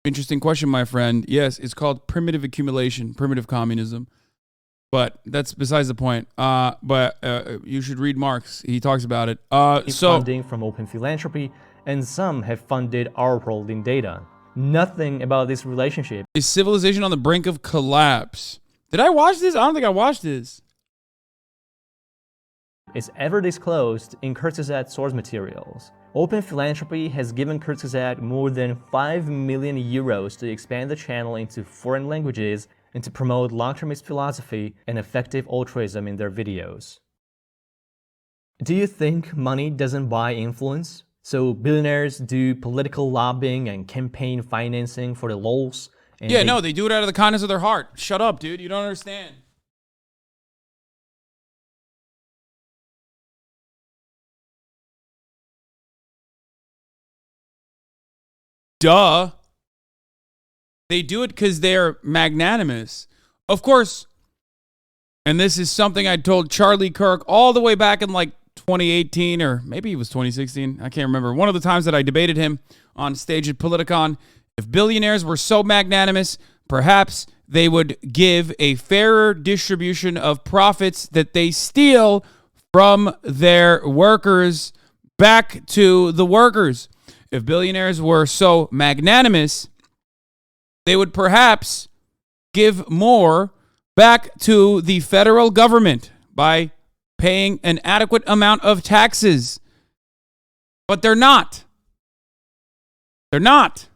Interesting question, my friend. Yes, it's called primitive accumulation, primitive communism. But that's besides the point. You should read Marx. He talks about it. Funding from Open Philanthropy, and some have funded Our World in Data. Nothing about this relationship is civilization on the brink of collapse. Did I watch this? I don't think I watched this. Is ever disclosed in Kurzgesagt source materials. Open Philanthropy has given Kurzgesagt more than 5 million euros to expand the channel into foreign languages and to promote long-termist philosophy and effective altruism in their videos. Do you think money doesn't buy influence? So billionaires do political lobbying and campaign financing for the lols? And no, they do it out of the kindness of their heart. Shut up, dude. You don't understand. Duh. They do it because they're magnanimous. Of course, and this is something I told Charlie Kirk all the way back in like 2018, or maybe it was 2016. I can't remember. One of the times that I debated him on stage at Politicon. If billionaires were so magnanimous, perhaps they would give a fairer distribution of profits that they steal from their workers back to the workers. If billionaires were so magnanimous, they would perhaps give more back to the federal government by paying an adequate amount of taxes. But they're not. They're not.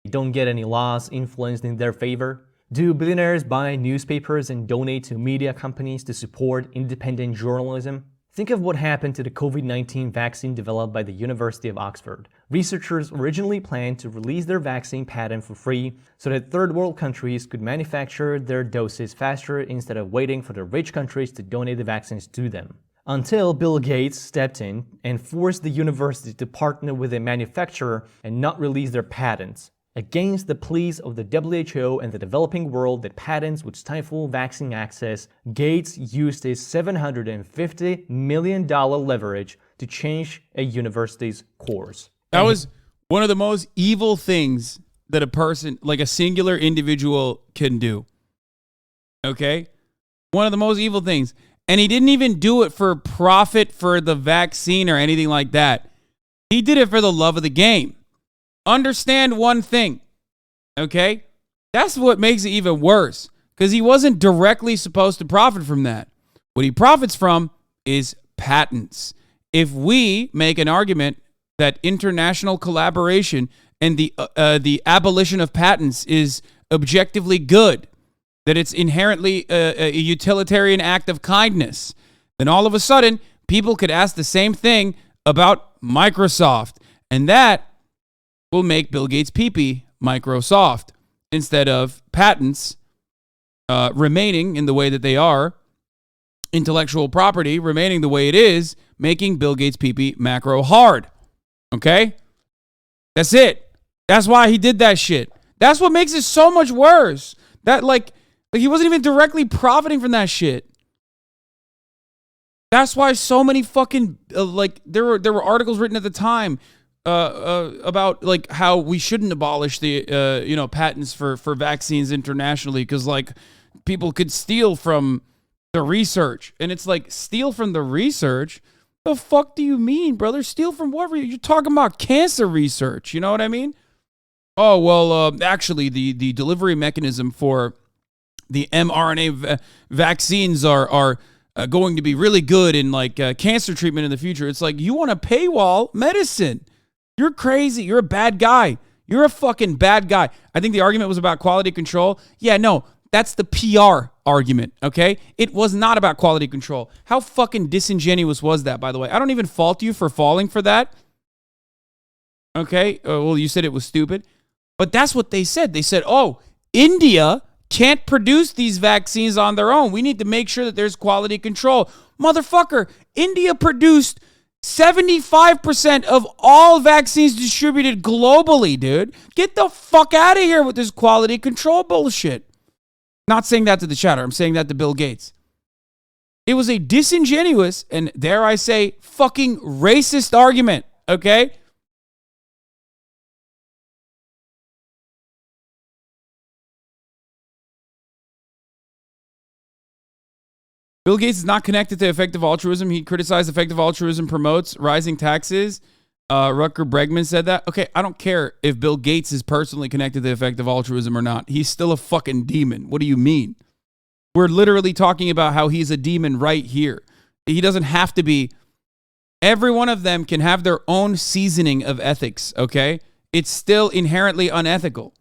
Don't get any laws influenced in their favor? Do billionaires buy newspapers and donate to media companies to support independent journalism? Think of what happened to the COVID-19 vaccine developed by the University of Oxford. Researchers originally planned to release their vaccine patent for free so that third world countries could manufacture their doses faster instead of waiting for the rich countries to donate the vaccines to them. Until Bill Gates stepped in and forced the university to partner with a manufacturer and not release their patents. Against the pleas of the WHO and the developing world that patents would stifle vaccine access, Gates used his $750 million leverage to change a university's course. That was one of the most evil things that a person, like a singular individual, can do. Okay? One of the most evil things. And he didn't even do it for profit for the vaccine or anything like that. He did it for the love of the game. Understand one thing, okay? That's what makes it even worse, because he wasn't directly supposed to profit from that. What he profits from is patents. If we make an argument that international collaboration and the abolition of patents is objectively good, that it's inherently a utilitarian act of kindness, then all of a sudden, people could ask the same thing about Microsoft, and that will make Bill Gates pee-pee Microsoft instead of patents remaining in the way that they are, intellectual property remaining the way it is, making Bill Gates pee-pee macro hard. Okay? That's it. That's why he did that shit. That's what makes it so much worse. That like he wasn't even directly profiting from that shit. That's why so many fucking there were articles written at the time about like how we shouldn't abolish the patents for vaccines internationally because like people could steal from the research, and it's like, steal from the research? The fuck do you mean, brother? Steal from what? You're talking about cancer research, you know what I mean? Oh well, actually the delivery mechanism for the mRNA vaccines are going to be really good in like cancer treatment in the future. It's like, you want to paywall medicine? You're crazy. You're a bad guy. You're a fucking bad guy. I think the argument was about quality control. Yeah, no, that's the PR argument, okay? It was not about quality control. How fucking disingenuous was that, by the way? I don't even fault you for falling for that. Okay? Well, you said it was stupid. But that's what they said. They said, oh, India can't produce these vaccines on their own. We need to make sure that there's quality control. Motherfucker, India produced 75% of all vaccines distributed globally, dude. Get the fuck out of here with this quality control bullshit. Not saying that to the chatter. I'm saying that to Bill Gates. It was a disingenuous and, dare I say, fucking racist argument, okay? Bill Gates is not connected to effective altruism. He criticized effective altruism promotes rising taxes. Rutger Bregman said that. Okay, I don't care if Bill Gates is personally connected to effective altruism or not. He's still a fucking demon. What do you mean? We're literally talking about how he's a demon right here. He doesn't have to be. Every one of them can have their own seasoning of ethics, okay? It's still inherently unethical.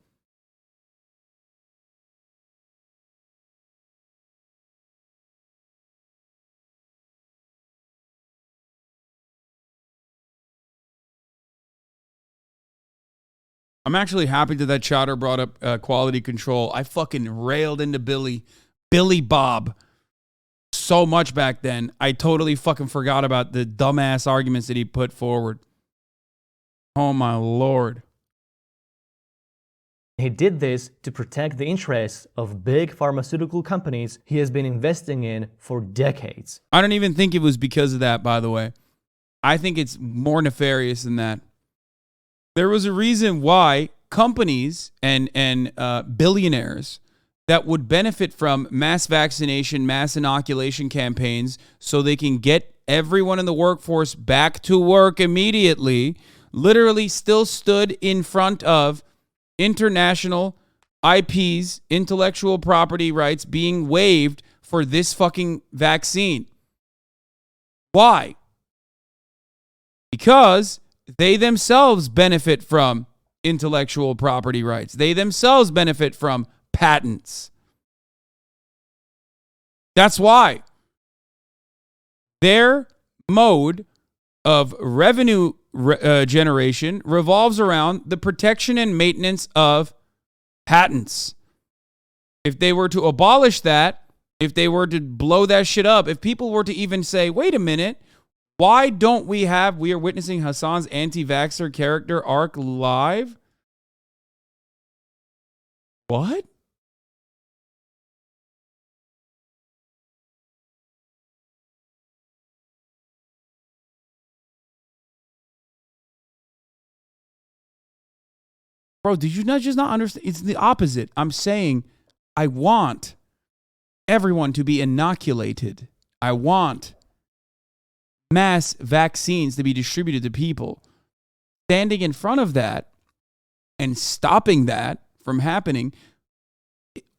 I'm actually happy that chatter brought up quality control. I fucking railed into Billy Bob so much back then. I totally fucking forgot about the dumbass arguments that he put forward. Oh my Lord. He did this to protect the interests of big pharmaceutical companies he has been investing in for decades. I don't even think it was because of that, by the way. I think it's more nefarious than that. There was a reason why companies and billionaires that would benefit from mass vaccination, mass inoculation campaigns so they can get everyone in the workforce back to work immediately, literally still stood in front of international IPs, intellectual property rights, being waived for this fucking vaccine. Why? Because they themselves benefit from intellectual property rights. They themselves benefit from patents. That's why. Their mode of revenue generation revolves around the protection and maintenance of patents. If they were to abolish that, if they were to blow that shit up, if people were to even say, wait a minute, why don't we are witnessing Hasan's anti-vaxxer character arc live? What? Bro, did you not understand? It's the opposite. I'm saying I want everyone to be inoculated. I want mass vaccines to be distributed to people. Standing in front of that and stopping that from happening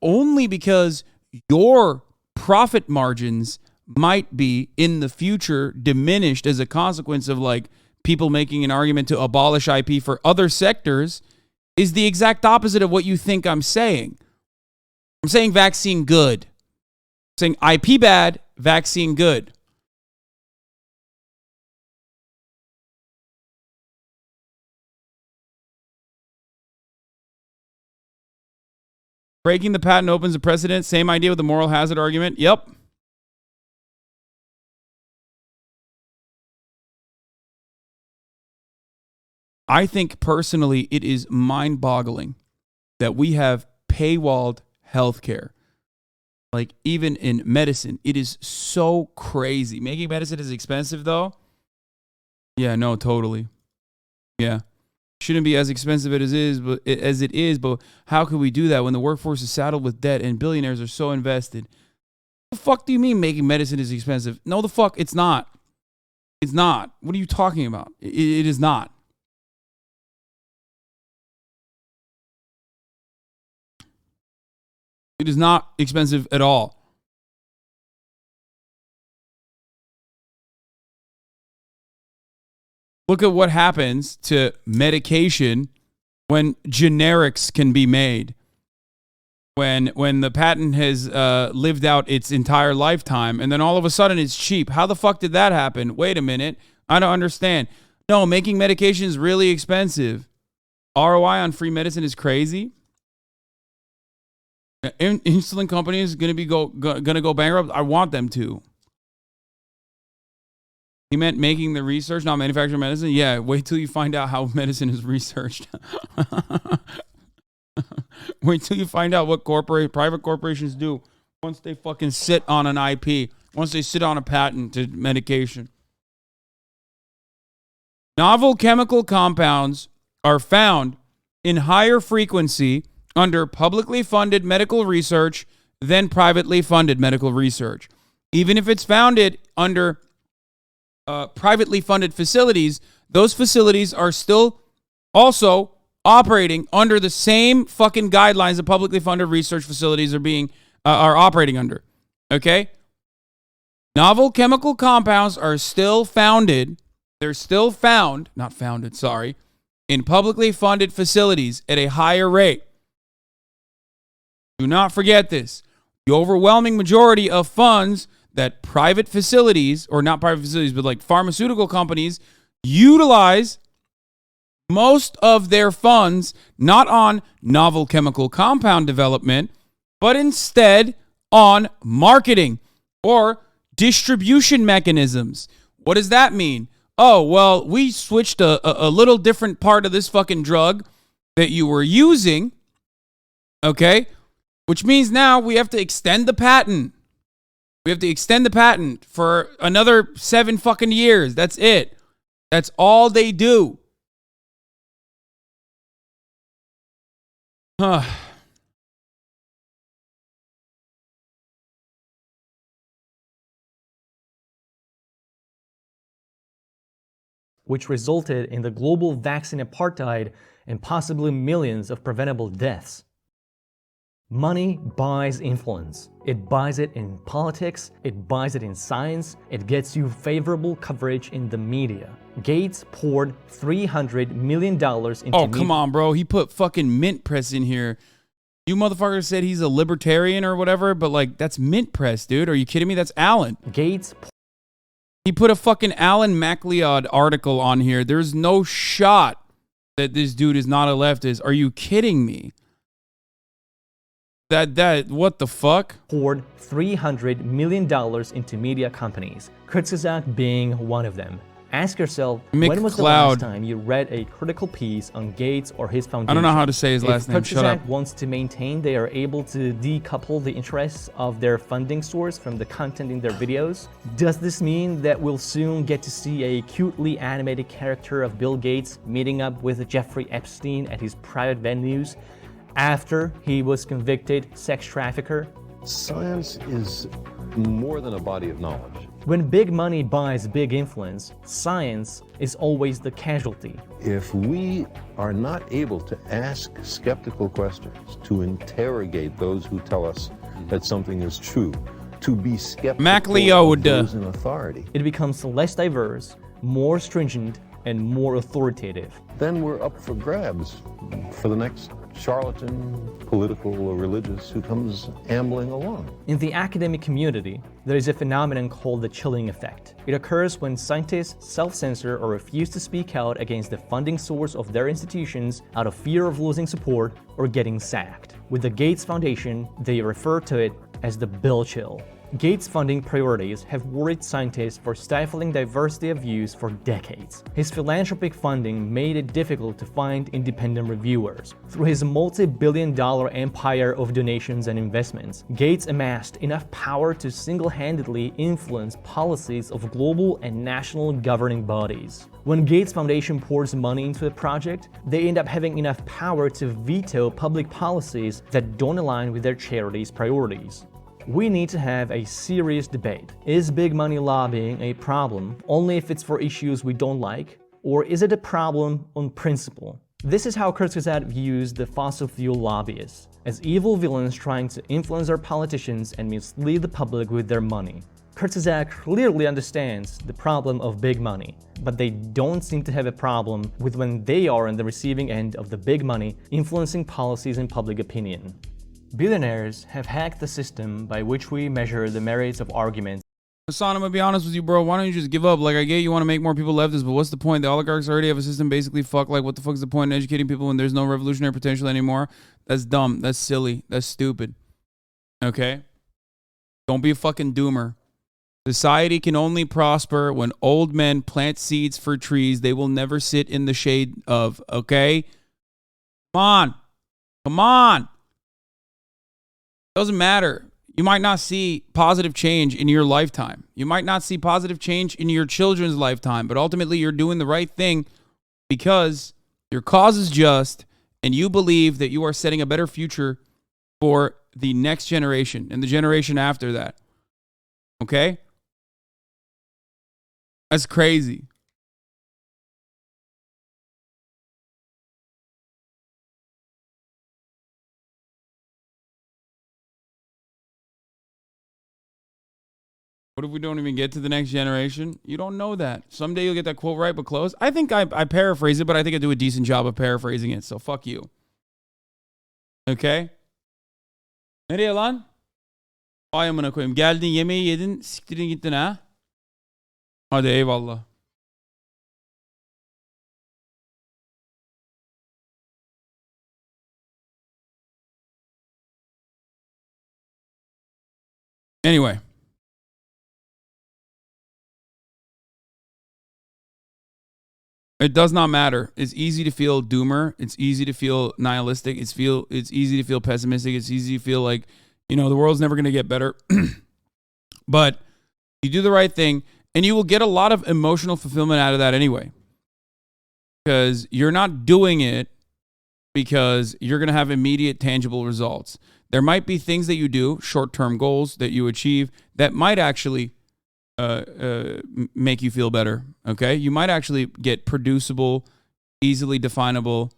only because your profit margins might be in the future diminished as a consequence of like people making an argument to abolish IP for other sectors is the exact opposite of what you think I'm saying. I'm saying vaccine good. I'm saying IP bad, vaccine good. Breaking the patent opens a precedent. Same idea with the moral hazard argument. Yep. I think personally it is mind-boggling that we have paywalled healthcare. Like even in medicine, it is so crazy. Making medicine is expensive though. Yeah, no, totally. Yeah. Shouldn't be as expensive as it is, but how could we do that when the workforce is saddled with debt and billionaires are so invested? What the fuck do you mean making medicine is expensive? No, the fuck, it's not. It's not. What are you talking about? It is not. It is not expensive at all. Look at what happens to medication when generics can be made. When the patent has lived out its entire lifetime and then all of a sudden it's cheap. How the fuck did that happen? Wait a minute. I don't understand. No, making medication is really expensive. ROI on free medicine is crazy. Insulin companies gonna go bankrupt. I want them to. He meant making the research, not manufacturing medicine. Yeah, wait till you find out how medicine is researched. Wait till you find out what private corporations do once they fucking sit on an IP, once they sit on a patent to medication. Novel chemical compounds are found in higher frequency under publicly funded medical research than privately funded medical research. Even if it's founded under privately funded facilities, those facilities are still also operating under the same fucking guidelines that publicly funded research facilities are operating under. Okay? Novel chemical compounds are still founded. They're still not founded, in publicly funded facilities at a higher rate. Do not forget this. The overwhelming majority of funds that private facilities, or not private facilities, but like pharmaceutical companies utilize most of their funds not on novel chemical compound development, but instead on marketing or distribution mechanisms. What does that mean? Oh, well, we switched a little different part of this fucking drug that you were using, okay? Which means now we have to extend the patent. We have to extend the patent for another 7 fucking years. That's it. That's all they do. Which resulted in the global vaccine apartheid and possibly millions of preventable deaths. Money buys influence. It buys it in politics, it buys it in science, it gets you favorable coverage in the media. Gates poured $300 million into... Oh, come on, bro. He put fucking mint press in here. You motherfucker said he's a libertarian or whatever, but like, that's mint press, dude. Are you kidding me? That's Allen. Gates He put a fucking Alan MacLeod article on here. There's no shot that this dude is not a leftist. Are you kidding me? What the fuck? Poured $300 million into media companies, Kurzgesagt being one of them. Ask yourself, when was the last time you read a critical piece on Gates or his foundation? I don't know how to say his last name. If Shut up. Kurzgesagt wants to maintain they are able to decouple the interests of their funding source from the content in their videos, does this mean that we'll soon get to see a cutely animated character of Bill Gates meeting up with Jeffrey Epstein at his private venues after he was convicted sex trafficker? Science is more than a body of knowledge. When big money buys big influence, science is always the casualty. If we are not able to ask skeptical questions, to interrogate those who tell us that something is true, to be skeptical of those in authority, it becomes less diverse, more stringent, and more authoritative. Then we're up for grabs for the next charlatan, political or religious, who comes ambling along. In the academic community, there is a phenomenon called the chilling effect. It occurs when scientists self-censor or refuse to speak out against the funding source of their institutions out of fear of losing support or getting sacked. With the Gates Foundation, they refer to it as the Bill chill. Gates' funding priorities have worried scientists for stifling diversity of views for decades. His philanthropic funding made it difficult to find independent reviewers. Through his multi-billion-dollar empire of donations and investments, Gates amassed enough power to single-handedly influence policies of global and national governing bodies. When Gates Foundation pours money into a project, they end up having enough power to veto public policies that don't align with their charity's priorities. We need to have a serious debate. Is big money lobbying a problem only if it's for issues we don't like? Or is it a problem on principle? This is how Kurzgesagt views the fossil fuel lobbyists, as evil villains trying to influence our politicians and mislead the public with their money. Kurzgesagt clearly understands the problem of big money, but they don't seem to have a problem with when they are on the receiving end of the big money influencing policies and public opinion. Billionaires have hacked the system by which we measure the merits of arguments. Hasan, I'm gonna be honest with you, bro. Why don't you just give up? Like, I get you want to make more people leftists, but what's the point? The oligarchs already have a system basically fucked. Like, what the fuck's the point in educating people when there's no revolutionary potential anymore? That's dumb. That's silly. That's stupid. Okay? Don't be a fucking doomer. Society can only prosper when old men plant seeds for trees they will never sit in the shade of. Okay? Come on. Come on. Doesn't matter. You might not see positive change in your lifetime. You might not see positive change in your children's lifetime, but ultimately you're doing the right thing because your cause is just and you believe that you are setting a better future for the next generation and the generation after that. Okay? That's crazy. What if we don't even get to the next generation? You don't know that. Someday you'll get that quote right, but close. I think I paraphrase it, but I think I do a decent job of paraphrasing it, so fuck you. Okay? Nereye lan? Ay amına koyayım. Geldin yemeği yedin, siktirin gittin ha? Hadi eyvallah. Anyway. It does not matter. It's easy to feel doomer. It's easy to feel nihilistic. It's easy to feel pessimistic. It's easy to feel like, you know, the world's never going to get better. But you do the right thing, and you will get a lot of emotional fulfillment out of that anyway. Because you're not doing it because you're going to have immediate tangible results. There might be things that you do, short-term goals that you achieve, that might actually make you feel better. Okay, you might actually get producible, easily definable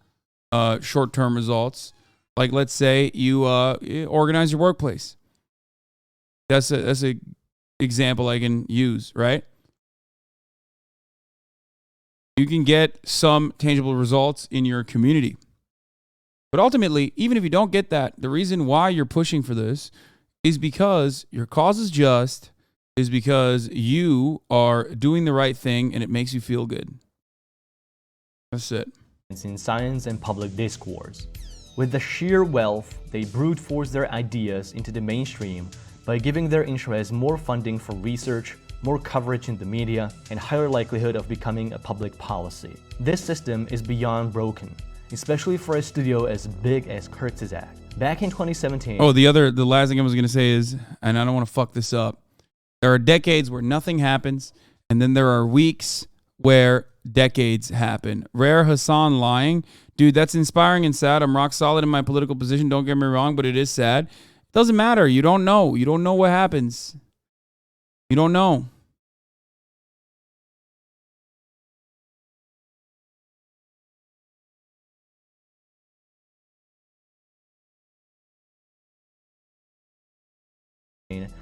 short-term results. Like, let's say you organize your workplace. That's a example I can use, right? You can get some tangible results in your community. But ultimately, even if you don't get that, the reason why you're pushing for this is because your cause is just is because you are doing the right thing and it makes you feel good. That's it. In science and public discourse. With the sheer wealth, they brute force their ideas into the mainstream by giving their interests more funding for research, more coverage in the media, and higher likelihood of becoming a public policy. This system is beyond broken, especially for a studio as big as Kurzgesagt. Back in 2017... Oh, the last thing I was going to say is, and I don't want to fuck this up, there are decades where nothing happens, and then there are weeks where decades happen. Rare Hasan lying. Dude, that's inspiring and sad. I'm rock solid in my political position, don't get me wrong, but it is sad. It doesn't matter. You don't know. You don't know what happens. You don't know.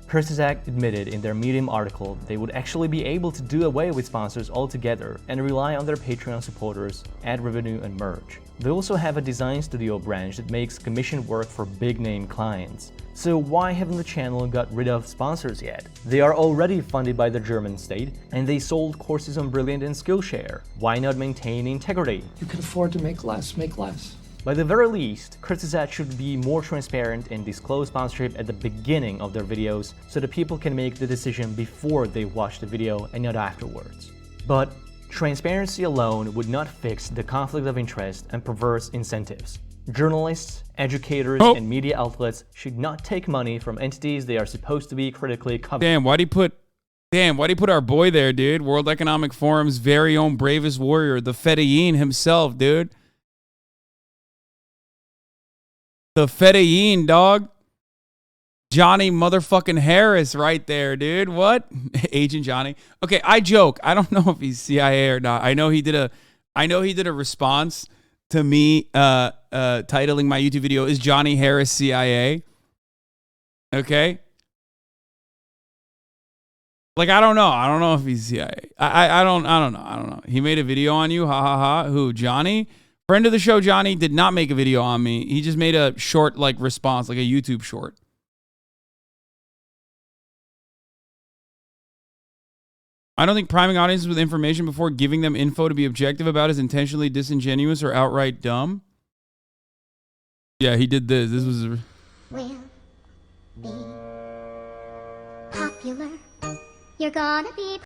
Kurzgesagt admitted in their Medium article they would actually be able to do away with sponsors altogether and rely on their Patreon supporters, ad revenue, and merch. They also have a design studio branch that makes commission work for big-name clients. So why haven't the channel got rid of sponsors yet? They are already funded by the German state, and they sold courses on Brilliant and Skillshare. Why not maintain integrity? You can afford to make less, make less. By the very least, Kurzgesagt should be more transparent and disclose sponsorship at the beginning of their videos so that people can make the decision before they watch the video and not afterwards. But transparency alone would not fix the conflict of interest and perverse incentives. Journalists, educators, and media outlets should not take money from entities they are supposed to be critically covering. Damn, why'd he put our boy there, dude? World Economic Forum's very own bravest warrior, the Fedayeen himself, dude. The Fedayeen, dog. Johnny motherfucking Harris right there, dude. What? Agent Johnny. Okay, I joke. I don't know if he's CIA or not. I know he did a response to me titling my YouTube video, "Is Johnny Harris CIA?" Okay? Like, I don't know. I don't know if he's CIA. I don't know. He made a video on you. Ha ha ha. Who? Johnny? Friend of the show, Johnny, did not make a video on me. He just made a short, like, response, like a YouTube short. I don't think priming audiences with information before giving them info to be objective about is intentionally disingenuous or outright dumb. Yeah, he did this. This was... Will be popular. You're gonna be...